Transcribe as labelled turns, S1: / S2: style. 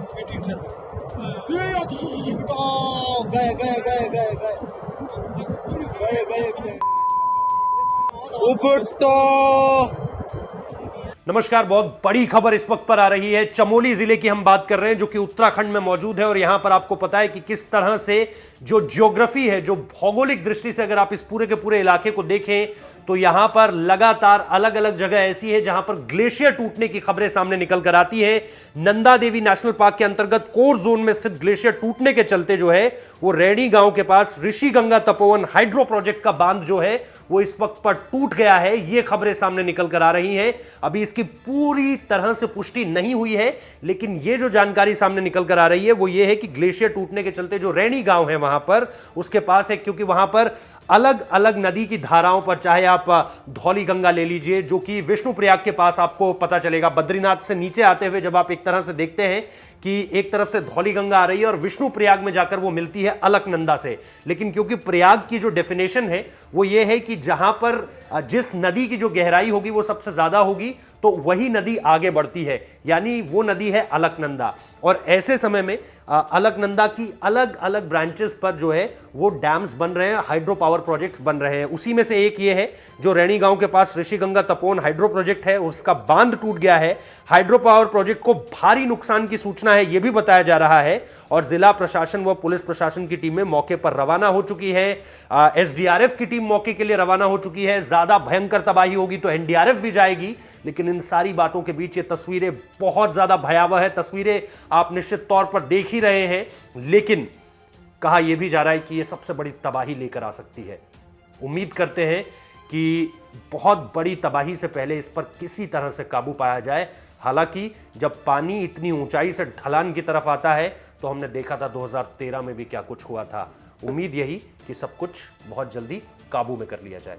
S1: Meeting चल रही है। गए गए गए गए गए गए गए गए ऊपर तो।
S2: नमस्कार। बहुत बड़ी खबर इस वक्त पर आ रही है। चमोली जिले की हम बात कर रहे हैं जो कि उत्तराखंड में मौजूद है और यहां पर आपको पता है कि किस तरह से जो ज्योग्राफी है, जो भौगोलिक दृष्टि से अगर आप इस पूरे के पूरे इलाके को देखें तो यहां पर लगातार अलग अलग जगह ऐसी है जहां पर ग्लेशियर टूटने की खबरें सामने निकल कर आती है। नंदा देवी नेशनल पार्क के अंतर्गत कोर जोन में स्थित ग्लेशियर टूटने के चलते जो है वो रैणी गांव के पास ऋषि गंगा तपोवन हाइड्रो प्रोजेक्ट का बांध जो है वो इस वक्त पर टूट गया है। ये खबरें सामने निकल कर आ रही हैं। अभी इसकी पूरी तरह से पुष्टि नहीं हुई है, लेकिन ये जो जानकारी सामने निकल कर आ रही है वो ये है कि ग्लेशियर टूटने के चलते जो रैणी गांव है वहां पर उसके पास है, क्योंकि वहां पर अलग अलग नदी की धाराओं पर, चाहे आप धौली गंगा ले लीजिए जो कि विष्णुप्रयाग के पास आपको पता चलेगा, बद्रीनाथ से नीचे आते हुए जब आप एक तरह से देखते हैं कि एक तरफ से धौली गंगा आ रही है और विष्णुप्रयाग में जाकर वो मिलती है अलकनंदा से। लेकिन क्योंकि प्रयाग की जो डेफिनेशन है वो ये है कि जहां पर जिस नदी की जो गहराई होगी वो सबसे ज्यादा होगी तो वही नदी आगे बढ़ती है, यानी वो नदी है अलकनंदा। और ऐसे समय में अलकनंदा की अलग अलग ब्रांचेस पर जो है वो डैम्स बन रहे हैं, हाइड्रो पावर प्रोजेक्ट्स बन रहे हैं। उसी में से एक ये है जो रैणी गांव के पास ऋषि गंगा तपोवन हाइड्रो प्रोजेक्ट है, उसका बांध टूट गया है। हाइड्रो पावर प्रोजेक्ट को भारी नुकसान की सूचना है यह भी बताया जा रहा है और जिला प्रशासन व पुलिस प्रशासन की टीमें मौके पर रवाना हो चुकी है। एसडीआरएफ की टीम मौके के लिए रवाना हो चुकी है। ज्यादा भयंकर तबाही होगी तो एनडीआरएफ भी जाएगी। लेकिन इन सारी बातों के बीच ये तस्वीरें बहुत ज्यादा भयावह है। तस्वीरें आप निश्चित तौर पर देख ही रहे हैं, लेकिन कहा यह भी जा रहा है कि यह सबसे बड़ी तबाही लेकर आ सकती है। उम्मीद करते हैं कि बहुत बड़ी तबाही से पहले इस पर किसी तरह से काबू पाया जाए। हालांकि जब पानी इतनी ऊंचाई से ढलान की तरफ आता है तो हमने देखा था 2013 में भी क्या कुछ हुआ था। उम्मीद यही कि सब कुछ बहुत जल्दी काबू में कर लिया जाए।